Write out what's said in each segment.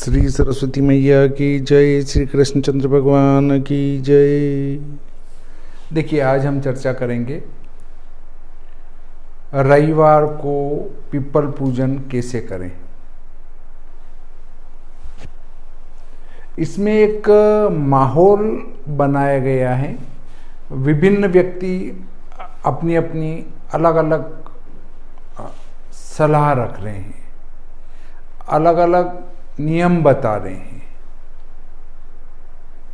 श्री सरस्वती मैया की जय, श्री कृष्णचंद्र भगवान की जय। देखिए, आज हम चर्चा करेंगे रविवार को पीपल पूजन कैसे करें। इसमें एक माहौल बनाया गया है। विभिन्न व्यक्ति अपनी अपनी अलग अलग सलाह रख रहे हैं, अलग अलग नियम बता रहे हैं,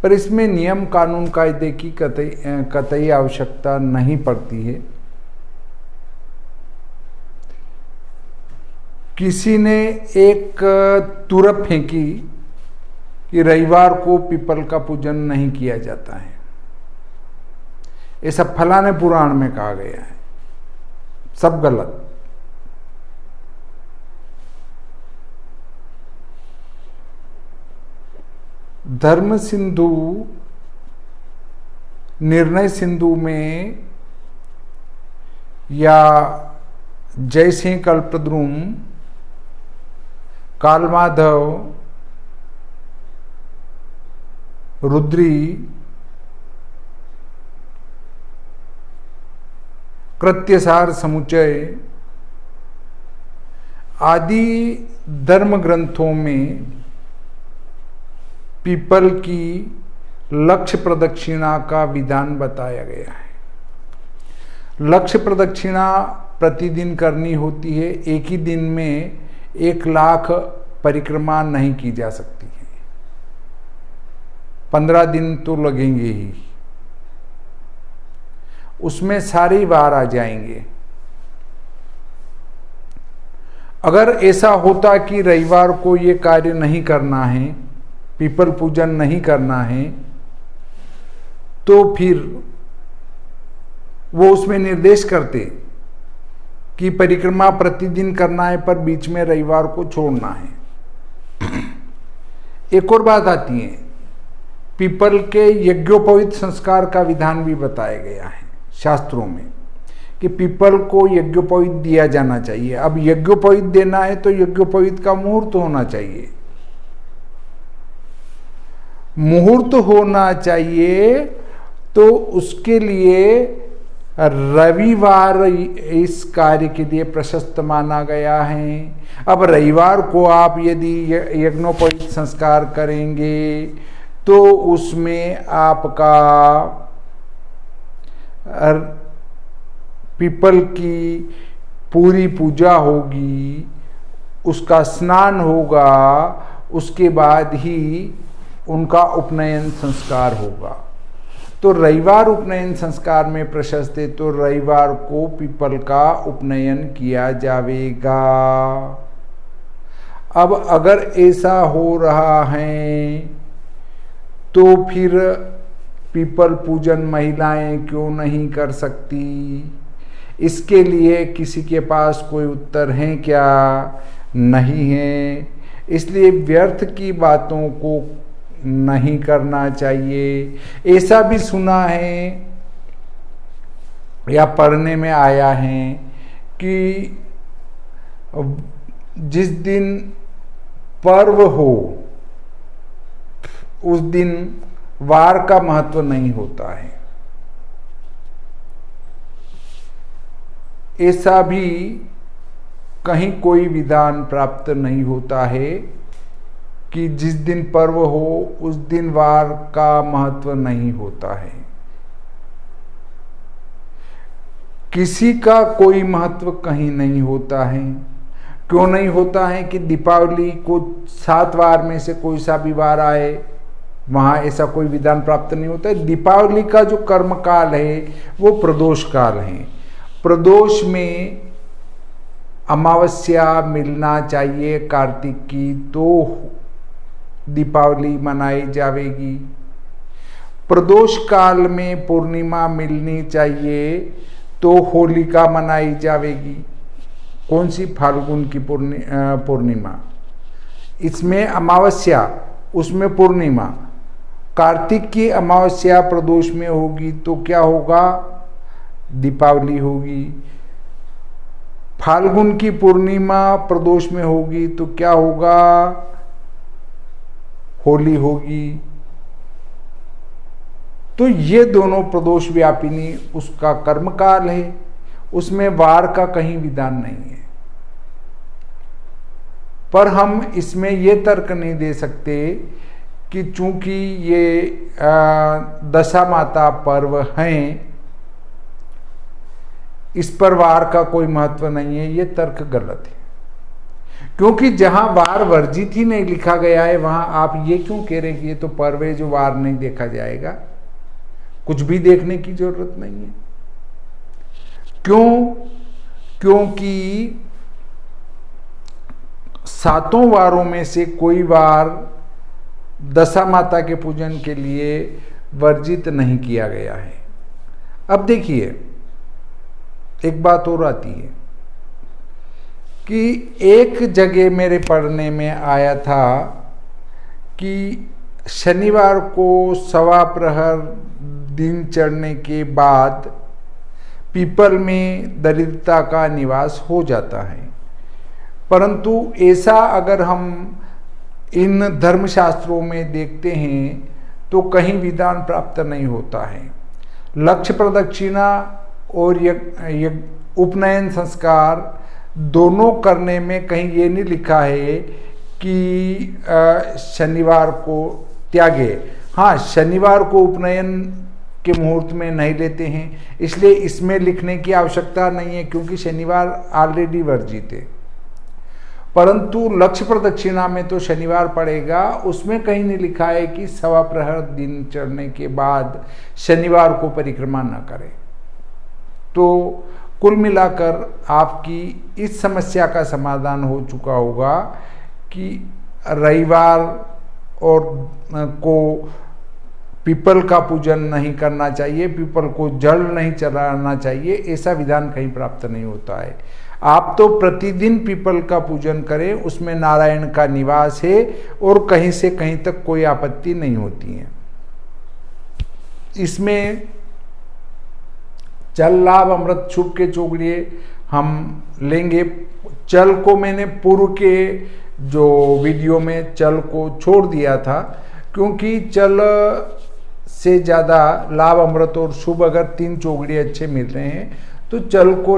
पर इसमें नियम कानून कायदे की कतई आवश्यकता नहीं पड़ती है। किसी ने एक तुरप फेंकी कि रविवार को पीपल का पूजन नहीं किया जाता है, ऐसा फलाने पुराण में कहा गया है। सब गलत। धर्म सिंधु, निर्णय सिंधु में या जय सिंह कल्पद्रुम, कालमाधव, रुद्री, कृत्यसार समुच्चय आदि धर्म ग्रंथों में पीपल की लक्ष्य प्रदक्षिणा का विधान बताया गया है। लक्ष्य प्रदक्षिणा प्रतिदिन करनी होती है। एक ही दिन में 1,00,000 परिक्रमा नहीं की जा सकती है। 15 दिन तो लगेंगे ही, उसमें सारी बार आ जाएंगे। अगर ऐसा होता कि रविवार को ये कार्य नहीं करना है, पीपल पूजन नहीं करना है, तो फिर वो उसमें निर्देश करते कि परिक्रमा प्रतिदिन करना है, पर बीच में रविवार को छोड़ना है। एक और बात आती है, पीपल के यज्ञोपवीत संस्कार का विधान भी बताया गया है शास्त्रों में कि पीपल को यज्ञोपवीत दिया जाना चाहिए। अब यज्ञोपवीत देना है तो यज्ञोपवीत का मुहूर्त होना चाहिए। मुहूर्त होना चाहिए तो उसके लिए रविवार इस कार्य के लिए प्रशस्त माना गया है। अब रविवार को आप यदि यज्ञोपवीत संस्कार करेंगे तो उसमें आपका पीपल की पूरी पूजा होगी, उसका स्नान होगा, उसके बाद ही उनका उपनयन संस्कार होगा। तो रविवार उपनयन संस्कार में प्रशस्त है, तो रविवार को पीपल का उपनयन किया जाएगा। अब अगर ऐसा हो रहा है तो फिर पीपल पूजन महिलाएं क्यों नहीं कर सकती? इसके लिए किसी के पास कोई उत्तर है क्या? नहीं है। इसलिए व्यर्थ की बातों को नहीं करना चाहिए। ऐसा भी सुना है या पढ़ने में आया है कि जिस दिन पर्व हो उस दिन वार का महत्व नहीं होता है। ऐसा भी कहीं कोई विधान प्राप्त नहीं होता है कि जिस दिन पर्व हो उस दिन वार का महत्व नहीं होता है। किसी का कोई महत्व कहीं नहीं होता है। क्यों नहीं होता है कि दीपावली को 7 वार में से कोई सा भी वार आए, वहां ऐसा कोई विधान प्राप्त नहीं होता है। दीपावली का जो कर्म काल है वो प्रदोष काल है। प्रदोष में अमावस्या मिलना चाहिए कार्तिक की, तो दीपावली मनाई जाएगी। प्रदोष काल में पूर्णिमा मिलनी चाहिए तो होलिका मनाई जाएगी। कौन सी? फाल्गुन की पूर्णिमा। इसमें अमावस्या, उसमें पूर्णिमा। कार्तिक की अमावस्या प्रदोष में होगी तो क्या होगा? दीपावली होगी। फाल्गुन की पूर्णिमा प्रदोष में होगी तो क्या होगा? होली होगी, तो ये दोनों प्रदोष व्यापिनी उसका कर्मकाल है, उसमें वार का कहीं विधान नहीं है। पर हम इसमें ये तर्क नहीं दे सकते कि चूंकि ये दशा माता पर्व हैं, इस पर वार का कोई महत्व नहीं है, ये तर्क गलत है। क्योंकि जहां वार वर्जित ही नहीं लिखा गया है, वहां आप ये क्यों कह रहे हैं कि ये तो पर्व है जो वार नहीं देखा जाएगा? कुछ भी देखने की जरूरत नहीं है। क्यों? क्योंकि 7 वारों में से कोई वार दशा माता के पूजन के लिए वर्जित नहीं किया गया है। अब देखिए, एक बात और आती है कि एक जगह मेरे पढ़ने में आया था कि शनिवार को सवा प्रहर दिन चढ़ने के बाद पीपल में दरिद्रता का निवास हो जाता है। परंतु ऐसा अगर हम इन धर्मशास्त्रों में देखते हैं तो कहीं विधान प्राप्त नहीं होता है। लक्ष्य प्रदक्षिणा और उपनयन संस्कार दोनों करने में कहीं ये नहीं लिखा है कि शनिवार को त्यागे। हाँ, शनिवार को उपनयन के मुहूर्त में नहीं लेते हैं, इसलिए इसमें लिखने की आवश्यकता नहीं है क्योंकि शनिवार ऑलरेडी वर्जित है। परंतु लक्ष्य प्रदक्षिणा में तो शनिवार पड़ेगा, उसमें कहीं नहीं लिखा है कि सवा प्रहर दिन चढ़ने के बाद शनिवार को परिक्रमा न करें। तो कुल मिलाकर आपकी इस समस्या का समाधान हो चुका होगा कि रविवार और को पीपल का पूजन नहीं करना चाहिए, पीपल को जल नहीं चढ़ाना चाहिए, ऐसा विधान कहीं प्राप्त नहीं होता है। आप तो प्रतिदिन पीपल का पूजन करें, उसमें नारायण का निवास है और कहीं से कहीं तक कोई आपत्ति नहीं होती है। इसमें चल लाभ अमृत छुप के चोगड़िए हम लेंगे। चल को मैंने पूर्व के जो वीडियो में चल को छोड़ दिया था, क्योंकि चल से ज़्यादा लाभ अमृत और शुभ अगर 3 चोगड़िए अच्छे मिल रहे हैं तो चल को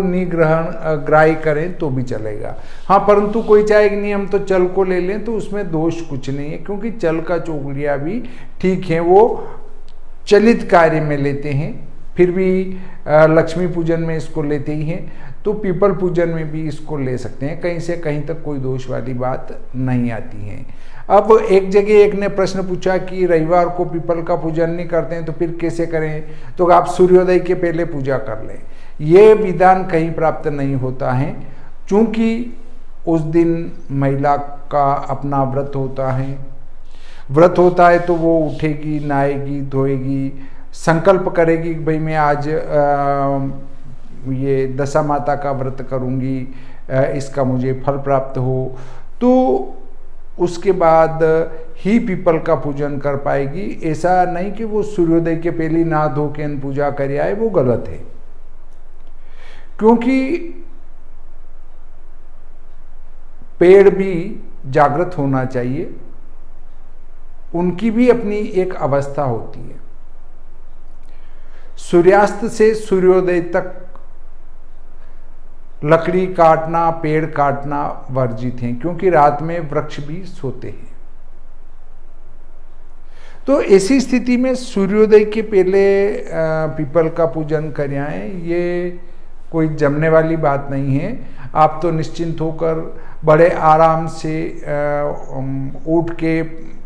ग्राह्य करें तो भी चलेगा। हाँ, परंतु कोई चाहे कि नहीं हम तो चल को ले लें, तो उसमें दोष कुछ नहीं है, क्योंकि चल का चोगड़िया भी ठीक है, वो चलित कार्य में लेते हैं, फिर भी लक्ष्मी पूजन में इसको लेते ही हैं, तो पीपल पूजन में भी इसको ले सकते हैं, कहीं से कहीं तक कोई दोष वाली बात नहीं आती है। अब एक जगह एक ने प्रश्न पूछा कि रविवार को पीपल का पूजन नहीं करते हैं तो फिर कैसे करें? तो आप सूर्योदय के पहले पूजा कर लें। ये विधान कहीं प्राप्त नहीं होता है, चूंकि उस दिन महिला का अपना व्रत होता है। व्रत होता है तो वो उठेगी, नहाएगी, धोएगी, संकल्प करेगी कि भाई मैं आज ये दशा माता का व्रत करूंगी, इसका मुझे फल प्राप्त हो, तो उसके बाद ही पीपल का पूजन कर पाएगी। ऐसा नहीं कि वो सूर्योदय के पहले नहा धो के पूजा कर आए, वो गलत है। क्योंकि पेड़ भी जागृत होना चाहिए, उनकी भी अपनी एक अवस्था होती है। सूर्यास्त से सूर्योदय तक लकड़ी काटना, पेड़ काटना वर्जित है, क्योंकि रात में वृक्ष भी सोते हैं। तो ऐसी स्थिति में सूर्योदय के पहले पीपल का पूजन कर आए, ये कोई जमने वाली बात नहीं है। आप तो निश्चिंत होकर बड़े आराम से उठ के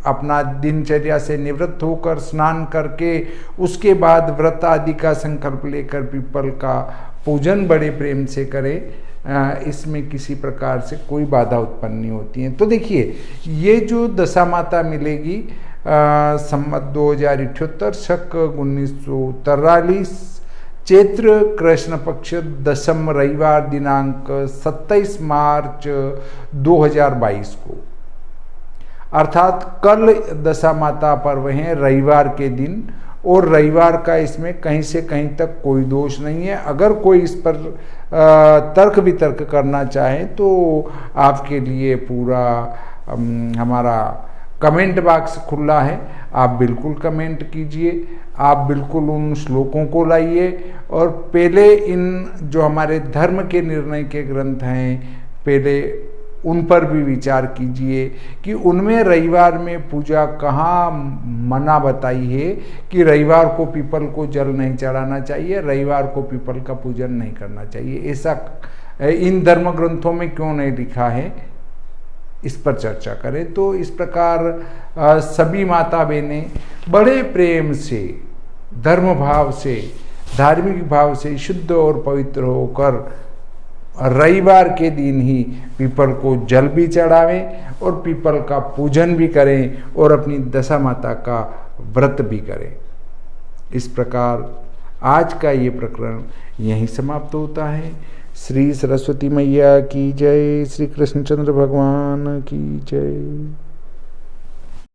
अपना दिनचर्या से निवृत्त होकर स्नान करके उसके बाद व्रत आदि का संकल्प लेकर पीपल का पूजन बड़े प्रेम से करें। इसमें किसी प्रकार से कोई बाधा उत्पन्न नहीं होती है। तो देखिए, ये जो दशा माता मिलेगी संवत 2078 शक 1943 चैत्र कृष्ण पक्ष दशम रविवार दिनांक 27 मार्च 2022 को, अर्थात कल दशा माता पर्व है रविवार के दिन, और रविवार का इसमें कहीं से कहीं तक कोई दोष नहीं है। अगर कोई इस पर तर्क वितर्क करना चाहे तो आपके लिए पूरा हमारा कमेंट बॉक्स खुला है, आप बिल्कुल कमेंट कीजिए, आप बिल्कुल उन श्लोकों को लाइए और पहले इन जो हमारे धर्म के निर्णय के ग्रंथ हैं पहले उन पर भी विचार कीजिए कि उनमें रविवार में पूजा कहाँ मना बताई है कि रविवार को पीपल को जल नहीं चढ़ाना चाहिए, रविवार को पीपल का पूजन नहीं करना चाहिए, ऐसा इन धर्म ग्रंथों में क्यों नहीं लिखा है, इस पर चर्चा करें। तो इस प्रकार सभी माता बहनें बड़े प्रेम से, धर्म भाव से, धार्मिक भाव से शुद्ध और पवित्र होकर रविवार के दिन ही पीपल को जल भी चढ़ावें और पीपल का पूजन भी करें और अपनी दशा माता का व्रत भी करें। इस प्रकार आज का ये प्रकरण यहीं समाप्त होता है। श्री सरस्वती मैया की जय, श्री कृष्णचंद्र भगवान की जय।